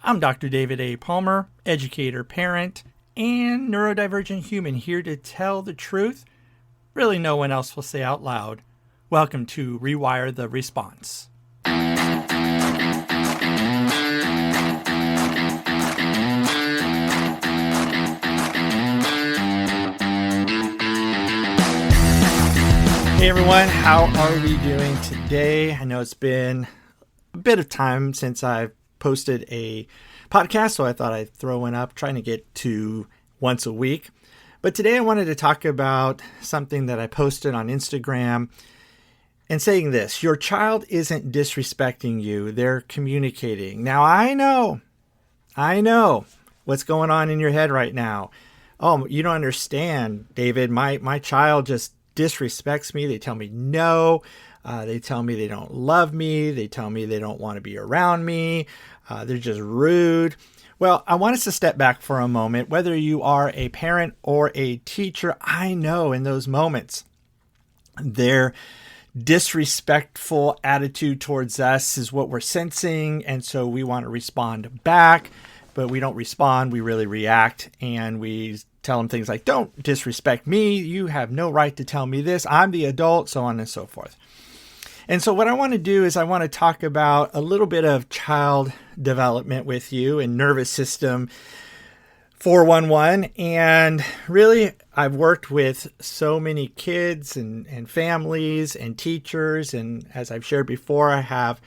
I'm Dr. David A. Palmer, educator, parent, and neurodivergent human, here to tell the truth really no one else will say out loud. Welcome to Rewire the Response. Hey everyone, how are we doing today? I know it's been a bit of time since I've posted a podcast, so I thought I'd throw one up, trying to get to once a week. But today I wanted to talk about something that I posted on Instagram and saying this: your child isn't disrespecting you, they're communicating. Now I know what's going on in your head right now. Oh, you don't understand, David. My child just disrespects me. They tell me no. They tell me they don't love me. They tell me they don't want to be around me. They're just rude. Well, I want us to step back for a moment. Whether you are a parent or a teacher, I know in those moments, their disrespectful attitude towards us is what we're sensing. And so we want to respond back, but we don't respond. We really react, and we tell them things like, don't disrespect me. You have no right to tell me this. I'm the adult, so on and so forth. And so what I want to do is I want to talk about a little bit of child development with you and nervous system 411. And really, I've worked with so many kids and families and teachers. And as I've shared before, I have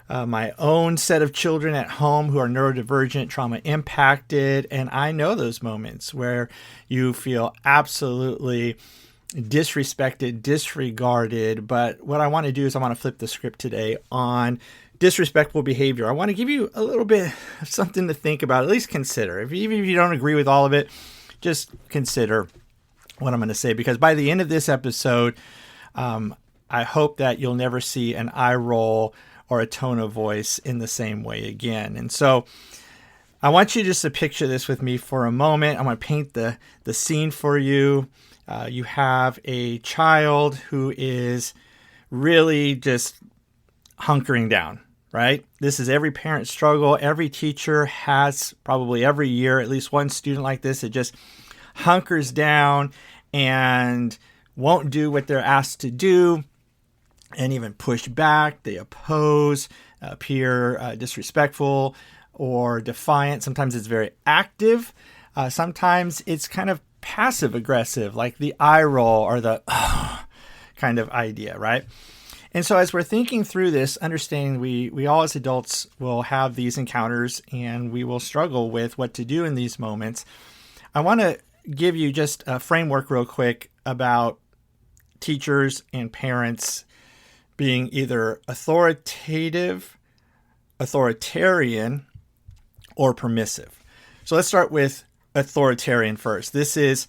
my own set of children at home who are neurodivergent, trauma impacted. And I know those moments where you feel absolutely disrespected, disregarded. But what I want to do is I want to flip the script today on disrespectful behavior. I want to give you a little bit of something to think about, at least consider. Even if you don't agree with all of it, just consider what I'm going to say, because by the end of this episode, I hope that you'll never see an eye roll or a tone of voice in the same way again. And so I want you just to picture this with me for a moment. I'm going to paint the scene for you. You have a child who is really just hunkering down, right? This is every parent's struggle. Every teacher has probably every year at least one student like this that just hunkers down and won't do what they're asked to do, and even push back. They oppose, appear disrespectful or defiant. Sometimes it's very active. Sometimes it's kind of passive aggressive, like the eye roll or the kind of idea, right? And so as we're thinking through this, understanding we all as adults will have these encounters and we will struggle with what to do in these moments. I want to give you just a framework real quick about teachers and parents being either authoritative, authoritarian, or permissive. So let's start with authoritarian first. This is,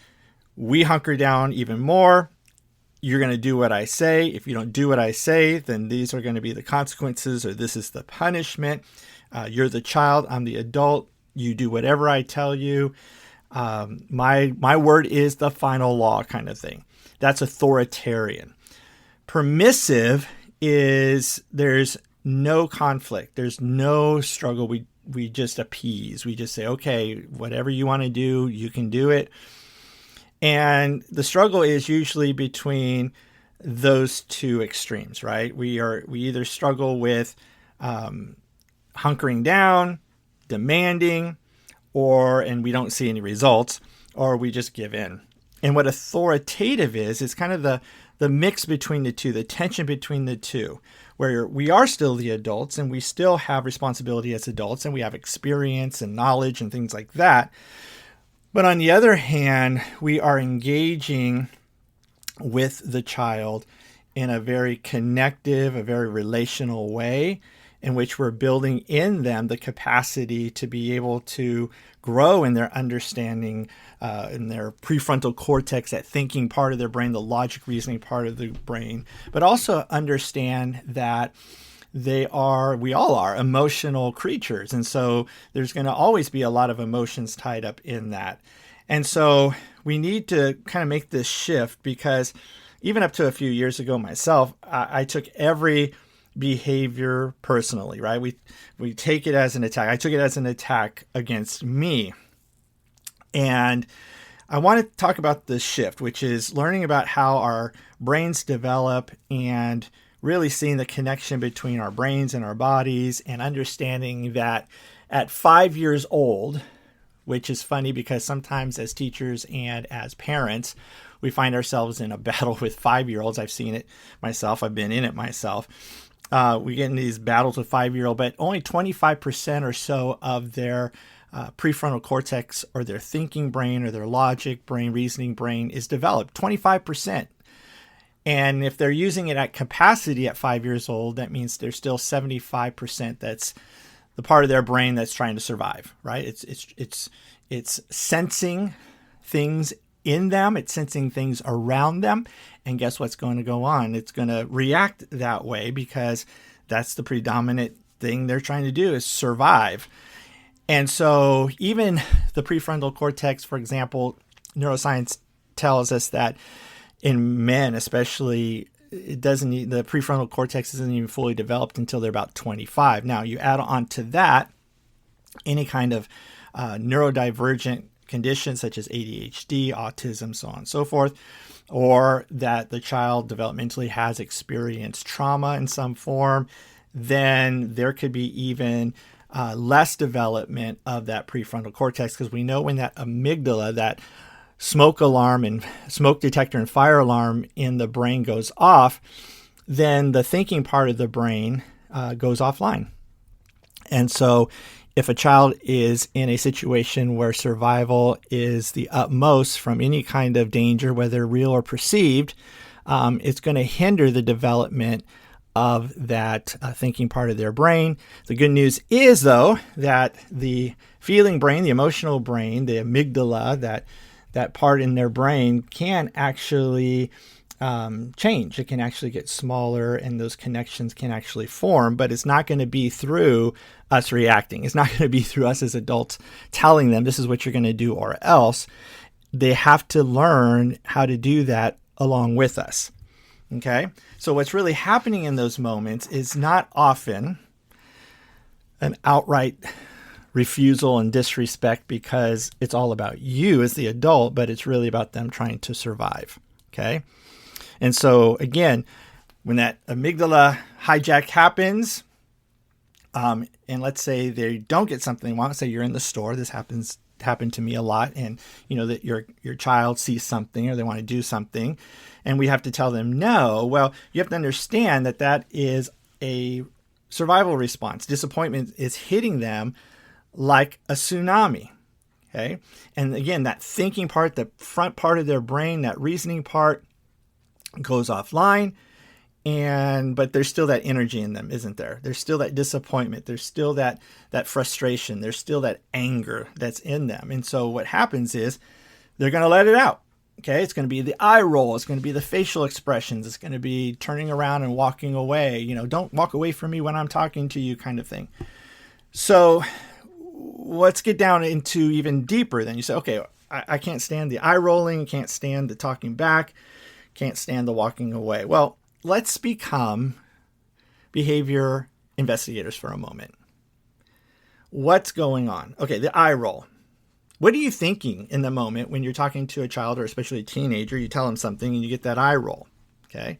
we hunker down even more. You're going to do what I say. If you don't do what I say, then these are going to be the consequences, or this is the punishment. You're the child, I'm the adult. You do whatever I tell you. My word is the final law, kind of thing. That's authoritarian. Permissive is there's no conflict. There's no struggle. We just appease. We just say, okay, whatever you want to do, you can do it. And the struggle is usually between those two extremes, right? We either struggle with hunkering down, demanding, and we don't see any results, or we just give in. And what authoritative is kind of the mix between the two, the tension between the two, where we are still the adults and we still have responsibility as adults and we have experience and knowledge and things like that. But on the other hand, we are engaging with the child in a very connective, a very relational way, in which we're building in them the capacity to be able to grow in their understanding, in their prefrontal cortex, that thinking part of their brain, the logic reasoning part of the brain, but also understand that we all are emotional creatures. And so there's going to always be a lot of emotions tied up in that. And so we need to kind of make this shift, because even up to a few years ago myself, I took every behavior personally, right? We take it as an attack. I took it as an attack against me. And I want to talk about the shift, which is learning about how our brains develop and really seeing the connection between our brains and our bodies, and understanding that at 5 years old, which is funny because sometimes as teachers and as parents, we find ourselves in a battle with 5-year-olds. I've seen it myself. I've been in it myself. We get in these battles with 5-year-old, but only 25% or so of their prefrontal cortex, or their thinking brain, or their logic brain, reasoning brain, is developed. 25%. And if they're using it at capacity at 5 years old, that means there's still 75% that's the part of their brain that's trying to survive, right? It's sensing things in them. It's sensing things around them. And guess what's going to go on? It's going to react that way because that's the predominant thing they're trying to do, is survive. And so even the prefrontal cortex, for example, neuroscience tells us that in men, especially, the prefrontal cortex isn't even fully developed until they're about 25. Now, you add on to that any kind of neurodivergent conditions such as ADHD, autism, so on and so forth, or that the child developmentally has experienced trauma in some form, then there could be even less development of that prefrontal cortex, because we know when that amygdala, that smoke alarm and smoke detector and fire alarm in the brain goes off, then the thinking part of the brain goes offline. And so if a child is in a situation where survival is the utmost from any kind of danger, whether real or perceived, it's going to hinder the development of that thinking part of their brain. The good news is, though, that the feeling brain, the emotional brain, the amygdala, that part in their brain can actually change. It can actually get smaller, and those connections can actually form, but it's not going to be through us reacting. It's not going to be through us as adults telling them this is what you're going to do or else. They have to learn how to do that along with us. Okay? So what's really happening in those moments is not often an outright refusal and disrespect because it's all about you as the adult, but it's really about them trying to survive. Okay? And so again, when that amygdala hijack happens, and let's say they don't get something they want, say you're in the store, this happened to me a lot, and you know that your child sees something or they want to do something, and we have to tell them no. Well, you have to understand that is a survival response. Disappointment is hitting them like a tsunami. Okay. And again, that thinking part, the front part of their brain, that reasoning part goes offline. But there's still that energy in them, isn't there? There's still that disappointment. There's still that frustration. There's still that anger that's in them. And so what happens is they're going to let it out. Okay. It's going to be the eye roll. It's going to be the facial expressions. It's going to be turning around and walking away. You know, don't walk away from me when I'm talking to you, kind of thing. So let's get down into even deeper. Then you say, okay, I can't stand the eye rolling, can't stand the talking back, can't stand the walking away. Well, let's become behavior investigators for a moment. What's going on? Okay, the eye roll. What are you thinking in the moment when you're talking to a child, or especially a teenager? You tell them something and you get that eye roll. Okay,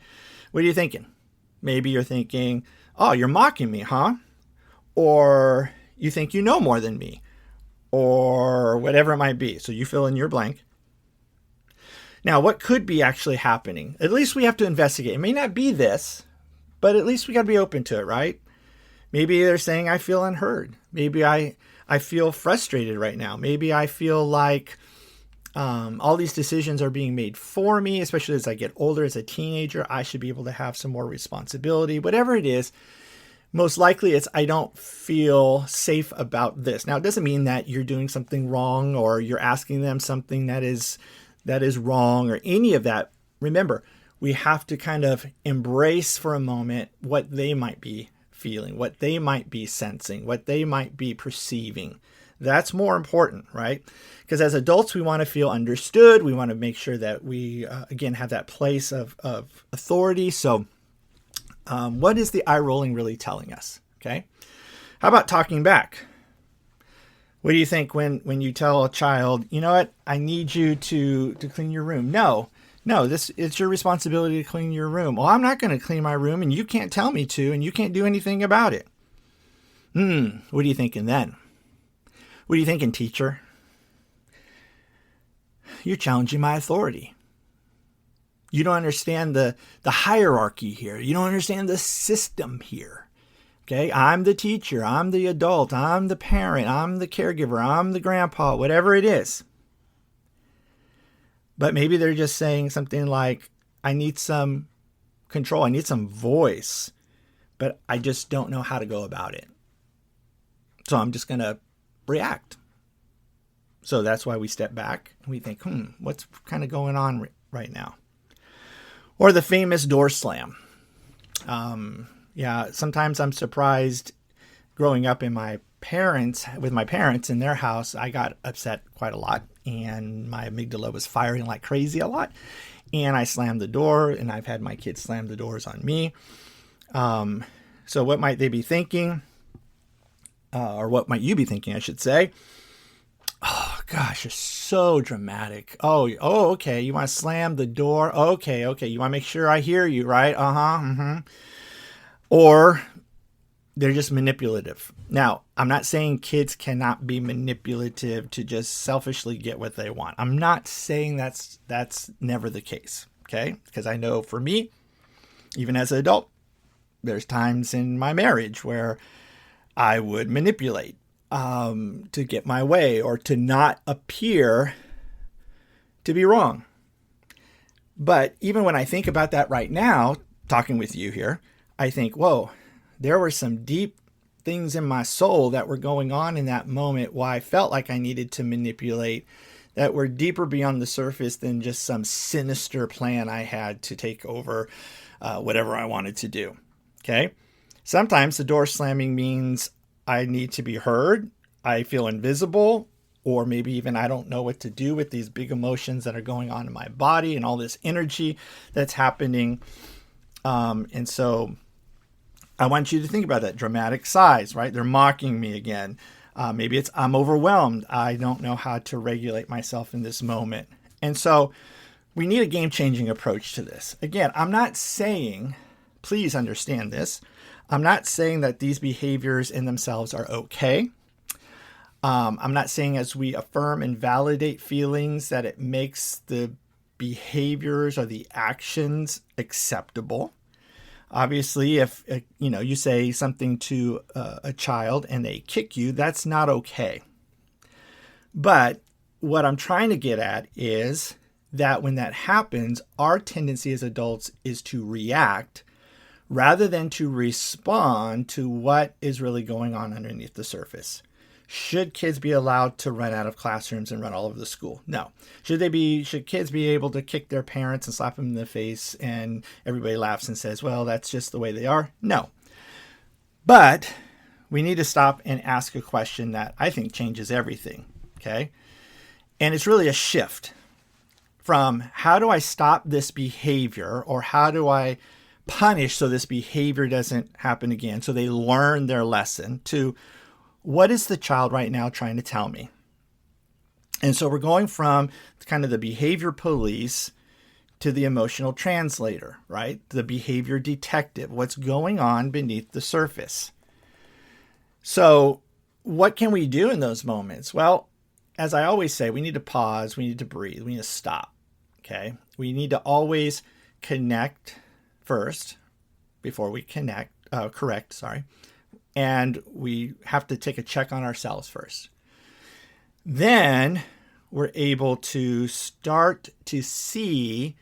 what are you thinking? Maybe you're thinking, oh, you're mocking me, huh? Or you think you know more than me, or whatever it might be. So you fill in your blank. Now, what could be actually happening? At least we have to investigate. It may not be this, but at least we got to be open to it, right? Maybe they're saying, I feel unheard. Maybe I feel frustrated right now. Maybe I feel like all these decisions are being made for me, especially as I get older, as a teenager. I should be able to have some more responsibility. Whatever it is, most likely it's I don't feel safe about this. Now, it doesn't mean that you're doing something wrong or you're asking them something that is wrong or any of that. Remember, we have to kind of embrace for a moment what they might be feeling, what they might be sensing, what they might be perceiving. That's more important, right? Because as adults, we want to feel understood. We want to make sure that we, again, have that place of authority. So What is the eye rolling really telling us? Okay. How about talking back? What do you think when you tell a child, you know what, I need you to clean your room? No, it's your responsibility to clean your room. Well, I'm not going to clean my room and you can't tell me to, and you can't do anything about it. What are you thinking then? What are you thinking, teacher? You're challenging my authority. You don't understand the hierarchy here. You don't understand the system here. Okay, I'm the teacher, I'm the adult, I'm the parent, I'm the caregiver, I'm the grandpa, whatever it is. But maybe they're just saying something like, I need some control, I need some voice, but I just don't know how to go about it. So I'm just going to react. So that's why we step back and we think, what's kind of going on right now? Or the famous door slam. Sometimes I'm surprised growing up with my parents in their house. I got upset quite a lot and my amygdala was firing like crazy a lot. And I slammed the door, and I've had my kids slam the doors on me. So what might they be thinking? Or what might you be thinking, I should say? Oh, gosh, you're so dramatic. Oh, okay. You want to slam the door? Okay. You want to make sure I hear you, right? Or they're just manipulative. Now, I'm not saying kids cannot be manipulative to just selfishly get what they want. I'm not saying that's never the case, okay? Because I know for me, even as an adult, there's times in my marriage where I would manipulate to get my way or to not appear to be wrong. But even when I think about that right now, talking with you here, I think, whoa, there were some deep things in my soul that were going on in that moment why I felt like I needed to manipulate that were deeper beyond the surface than just some sinister plan I had to take over whatever I wanted to do. Okay. Sometimes the door slamming means I need to be heard. I feel invisible, or maybe even I don't know what to do with these big emotions that are going on in my body and all this energy that's happening. And so I want you to think about that dramatic size, right? They're mocking me again. Maybe it's I'm overwhelmed. I don't know how to regulate myself in this moment. And so we need a game-changing approach to this. Again, I'm not saying, please understand this, I'm not saying that these behaviors in themselves are okay. I'm not saying as we affirm and validate feelings that it makes the behaviors or the actions acceptable. Obviously, if you say something to a child and they kick you, that's not okay. But what I'm trying to get at is that when that happens, our tendency as adults is to react rather than to respond to what is really going on underneath the surface. Should kids be allowed to run out of classrooms and run all over the school? No. Should kids be able to kick their parents and slap them in the face and everybody laughs and says, well, that's just the way they are? No. But we need to stop and ask a question that I think changes everything. Okay. And it's really a shift from how do I stop this behavior, or how do I punish so this behavior doesn't happen again, so they learn their lesson, to what is the child right now trying to tell me? And so we're going from kind of the behavior police to the emotional translator, right? The behavior detective, what's going on beneath the surface. So what can we do in those moments? Well, as I always say, we need to pause, we need to breathe, we need to stop, okay? We need to always connect first before we correct. And we have to take a check on ourselves first. Then we're able to start to see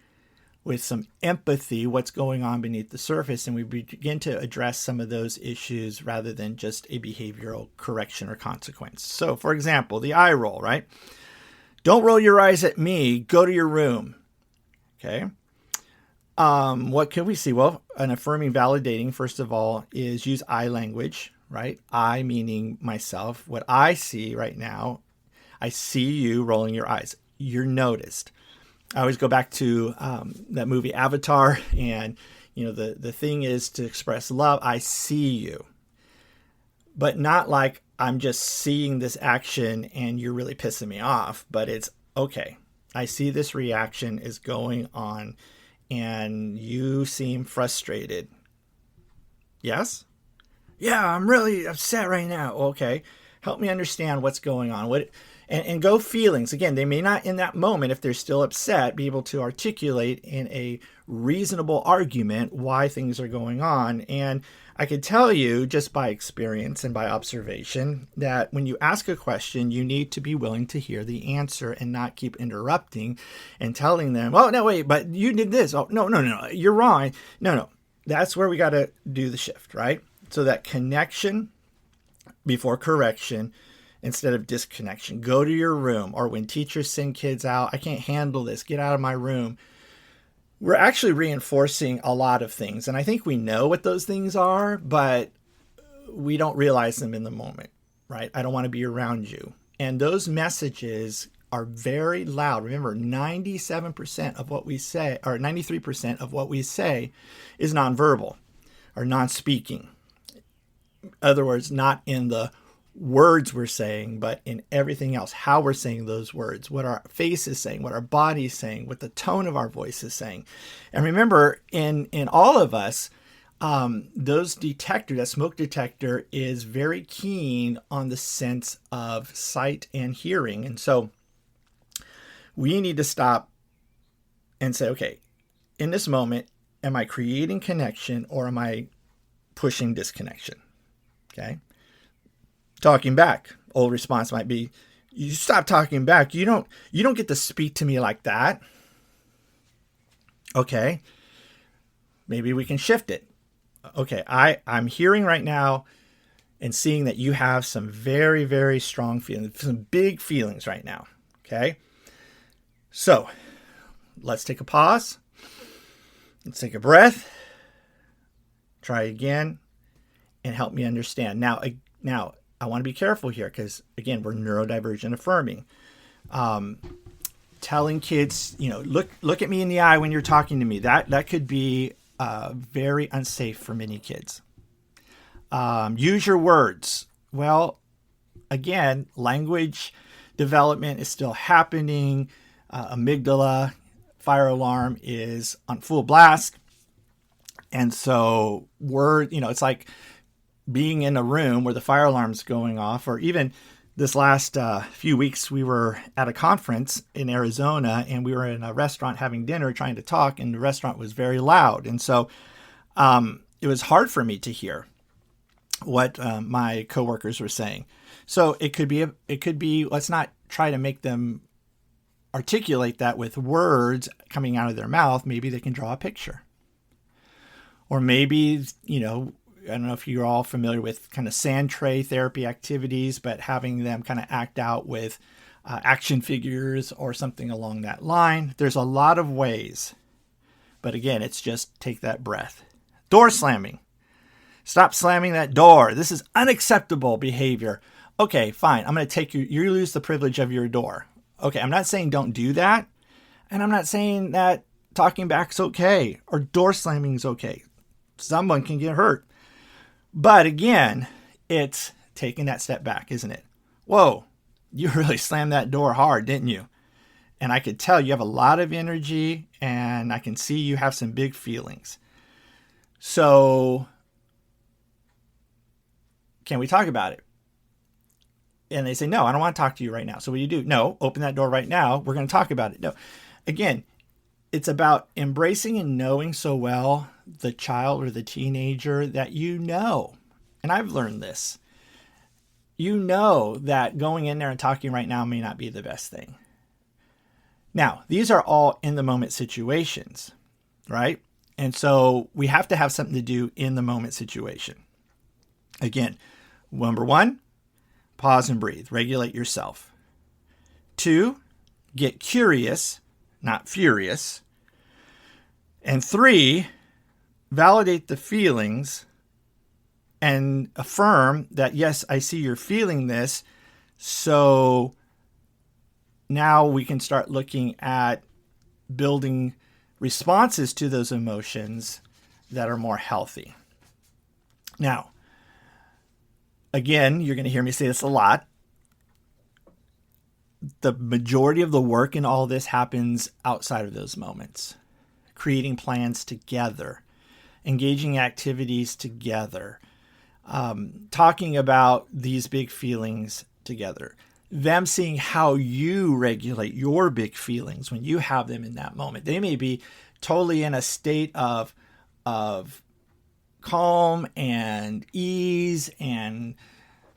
with some empathy what's going on beneath the surface, and we begin to address some of those issues rather than just a behavioral correction or consequence. So, for example, the eye roll, right? Don't roll your eyes at me. Go to your room. Okay. What can we see? Well, an affirming, validating, first of all, is use I language, right? I meaning myself. What I see right now, I see you rolling your eyes. You're noticed. I always go back to that movie Avatar, and the thing is to express love. I see you, but not like I'm just seeing this action and you're really pissing me off, but it's okay. I see this reaction is going on and you seem frustrated. Yes? Yeah, I'm really upset right now. Okay. Help me understand what's going on. And go feelings. Again, they may not in that moment, if they're still upset, be able to articulate in a reasonable argument why things are going on. And I could tell you just by experience and by observation that when you ask a question, you need to be willing to hear the answer and not keep interrupting and telling them, oh, no, wait, but you did this. Oh, no, you're wrong. No. That's where we got to do the shift, right? So that connection before correction instead of disconnection. Go to your room. Or when teachers send kids out, I can't handle this. Get out of my room. We're actually reinforcing a lot of things. And I think we know what those things are, but we don't realize them in the moment, right? I don't want to be around you. And those messages are very loud. Remember, 97% of what we say, or 93% of what we say is nonverbal or non-speaking. In other words, not in the words we're saying, but in everything else, how we're saying those words, what our face is saying, what our body is saying, what the tone of our voice is saying. And remember, in all of us, that smoke detector is very keen on the sense of sight and hearing. And so we need to stop and say, okay, in this moment, am I creating connection or am I pushing disconnection? Okay. Talking back. Old response might be, you stop talking back. You don't get to speak to me like that. Okay. Maybe we can shift it. Okay. I'm hearing right now and seeing that you have some very, very strong feelings, some big feelings right now. Okay. So let's take a pause. Let's take a breath. Try again and help me understand. Now, I want to be careful here because, again, we're neurodivergent affirming. Telling kids, look at me in the eye when you're talking to me. That could be very unsafe for many kids. Use your words. Well, again, language development is still happening. Amygdala, fire alarm is on full blast. And so it's like being in a room where the fire alarm's going off, or even this last few weeks, we were at a conference in Arizona and we were in a restaurant having dinner, trying to talk, and the restaurant was very loud. And so it was hard for me to hear what my coworkers were saying. So it could be, let's not try to make them articulate that with words coming out of their mouth. Maybe they can draw a picture. Or maybe, I don't know if you're all familiar with kind of sand tray therapy activities, but having them kind of act out with action figures or something along that line. There's a lot of ways. But again, it's just take that breath. Door slamming. Stop slamming that door. This is unacceptable behavior. Okay, fine. I'm going to take you lose the privilege of your door. Okay, I'm not saying don't do that. And I'm not saying that talking back's okay or door slamming is okay. Someone can get hurt. But again, it's taking that step back, isn't it? Whoa, you really slammed that door hard, didn't you? And I could tell you have a lot of energy and I can see you have some big feelings. So can we talk about it? And they say, no, I don't want to talk to you right now. So what do you do? No, open that door right now. We're going to talk about it. No. Again, it's about embracing and knowing so well the child or the teenager that and I've learned this, that going in there and talking right now may not be the best thing. Now, these are all in the moment situations, right? And so we have to have something to do in the moment situation. Again, number 1, pause and breathe. Regulate yourself. 2, get curious, not furious. And 3, validate the feelings and affirm that, yes, I see you're feeling this. So now we can start looking at building responses to those emotions that are more healthy. Now, again, you're going to hear me say this a lot. The majority of the work in all this happens outside of those moments. Creating plans together, engaging activities together, talking about these big feelings together, them seeing how you regulate your big feelings when you have them in that moment. They may be totally in a state of calm and ease and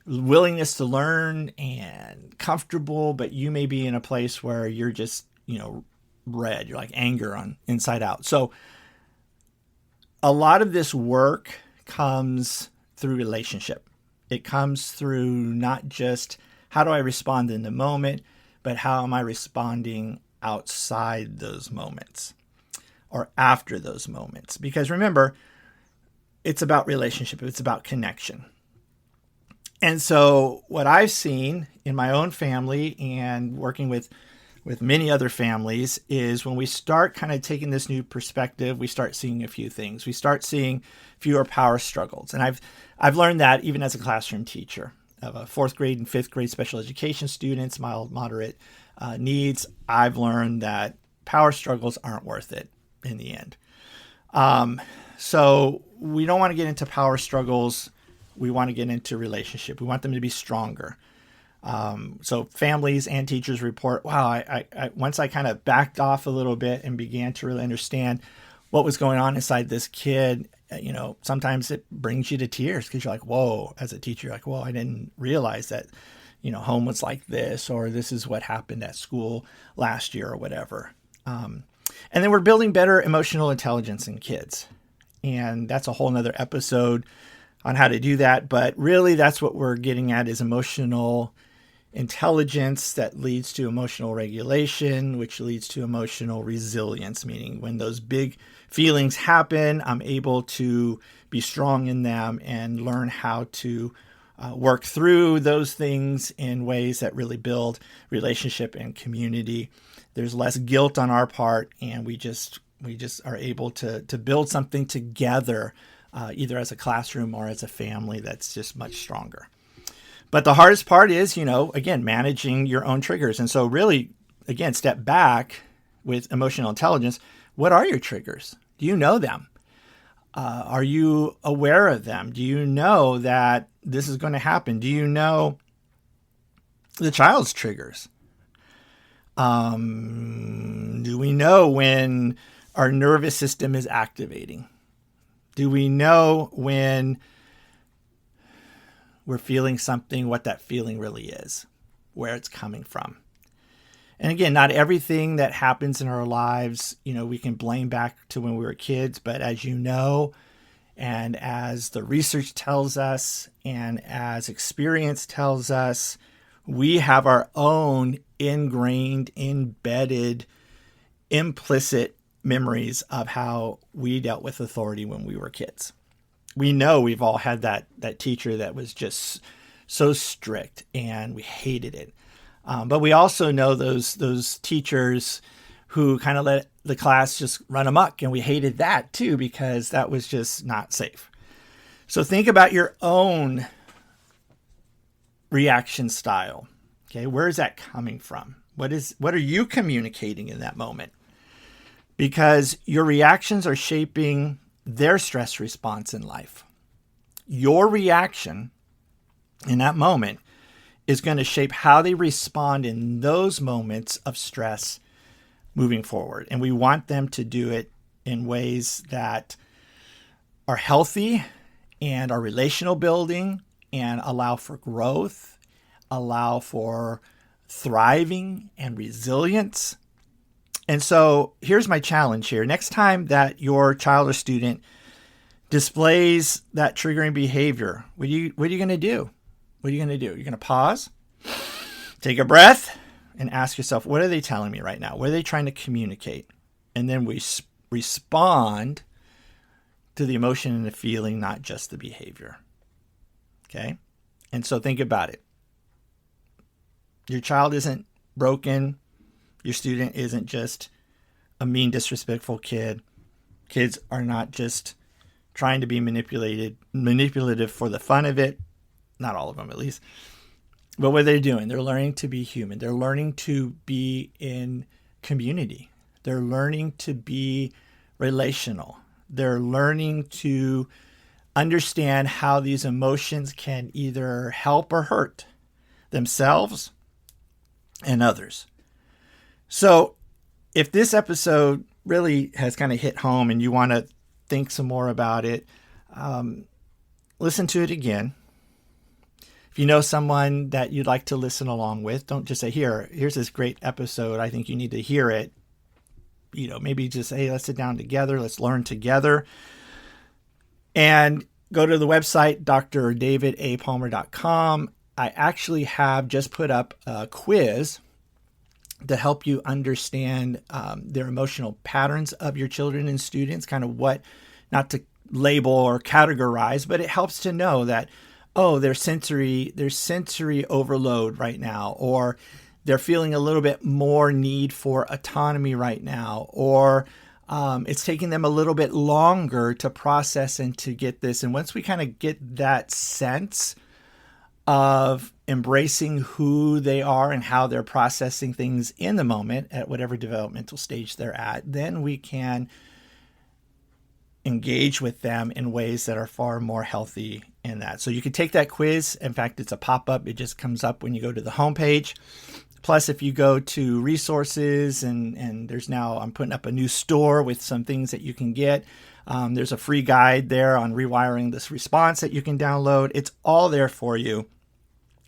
willingness to learn and comfortable, but you may be in a place where you're just, red. You're like anger on inside out. So a lot of this work comes through relationship. It comes through not just how do I respond in the moment, but how am I responding outside those moments or after those moments? Because remember, it's about relationship. It's about connection. And so what I've seen in my own family and working with many other families is when we start kind of taking this new perspective, we start seeing a few things. We start seeing fewer power struggles. And I've learned that even as a classroom teacher of a 4th grade and 5th grade special education students, mild, moderate needs. I've learned that power struggles aren't worth it in the end. So we don't want to get into power struggles. We want to get into relationship. We want them to be stronger. So families and teachers report, wow, I once I kind of backed off a little bit and began to really understand what was going on inside this kid, sometimes it brings you to tears because you're like, whoa, as a teacher, you're like, whoa, I didn't realize that, home was like this, or this is what happened at school last year or whatever. And then we're building better emotional intelligence in kids. And that's a whole nother episode on how to do that. But really, that's what we're getting at is emotional intelligence that leads to emotional regulation, which leads to emotional resilience, meaning when those big feelings happen, I'm able to be strong in them and learn how to work through those things in ways that really build relationship and community. There's less guilt on our part, and we just are able to build something together, either as a classroom or as a family that's just much stronger. But the hardest part is, again, managing your own triggers. And so really, again, step back with emotional intelligence. What are your triggers? Do you know them? Are you aware of them? Do you know that this is going to happen? Do you know the child's triggers? Do we know when our nervous system is activating? Do we know when we're feeling something, what that feeling really is, where it's coming from? And again, not everything that happens in our lives, we can blame back to when we were kids. But as you know, and as the research tells us, and as experience tells us, we have our own ingrained, embedded, implicit memories of how we dealt with authority when we were kids. We know we've all had that teacher that was just so strict and we hated it. But we also know those teachers who kind of let the class just run amok, and we hated that too because that was just not safe. So think about your own reaction style. Okay, where is that coming from? What are you communicating in that moment? Because your reactions are shaping their stress response in life. Your reaction in that moment is going to shape how they respond in those moments of stress moving forward. And we want them to do it in ways that are healthy and are relational building and allow for growth, allow for thriving and resilience. And so here's my challenge here. Next time that your child or student displays that triggering behavior, what are you going to do? What are you going to do? You're going to pause, take a breath, and ask yourself, what are they telling me right now? What are they trying to communicate? And then we respond to the emotion and the feeling, not just the behavior. Okay? And so think about it. Your child isn't broken. Your student isn't just a mean, disrespectful kid. Kids are not just trying to be manipulative for the fun of it. Not all of them, at least. But what they're doing, they're learning to be human. They're learning to be in community. They're learning to be relational. They're learning to understand how these emotions can either help or hurt themselves and others. So if this episode really has kind of hit home and you want to think some more about it, listen to it again. If you know someone that you'd like to listen along with, don't just say, here's this great episode. I think you need to hear it. Maybe just say, hey, let's sit down together. Let's learn together. And go to the website, drdavidapalmer.com. I actually have just put up a quiz to help you understand their emotional patterns of your children and students, kind of what, not to label or categorize, but it helps to know that, there's sensory overload right now, or they're feeling a little bit more need for autonomy right now, or it's taking them a little bit longer to process and to get this. And once we kind of get that sense of embracing who they are and how they're processing things in the moment at whatever developmental stage they're at, then we can engage with them in ways that are far more healthy in that. So you can take that quiz. In fact, it's a pop-up. It just comes up when you go to the homepage. Plus, if you go to resources and I'm putting up a new store with some things that you can get. There's a free guide there on rewiring this response that you can download. It's all there for you.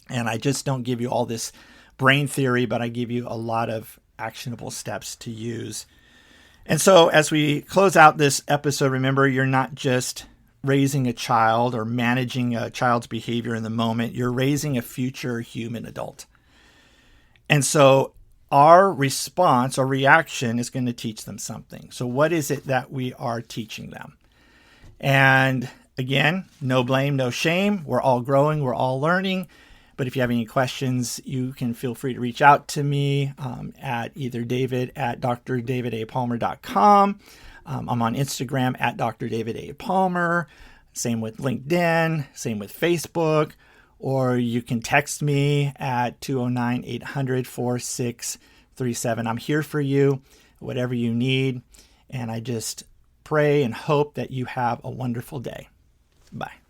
And I just don't give you all this brain theory, but I give you a lot of actionable steps to use. And so as we close out this episode, remember, you're not just raising a child or managing a child's behavior in the moment. You're raising a future human adult. And so our response or reaction is going to teach them something. So what is it that we are teaching them? And again, no blame, no shame. We're all growing. We're all learning. But if you have any questions, you can feel free to reach out to me at either david@drdavidapalmer.com. I'm on Instagram at @drdavidapalmer. Same with LinkedIn. Same with Facebook. Or you can text me at 209-800-4637. I'm here for you, whatever you need. And I just pray and hope that you have a wonderful day. Bye.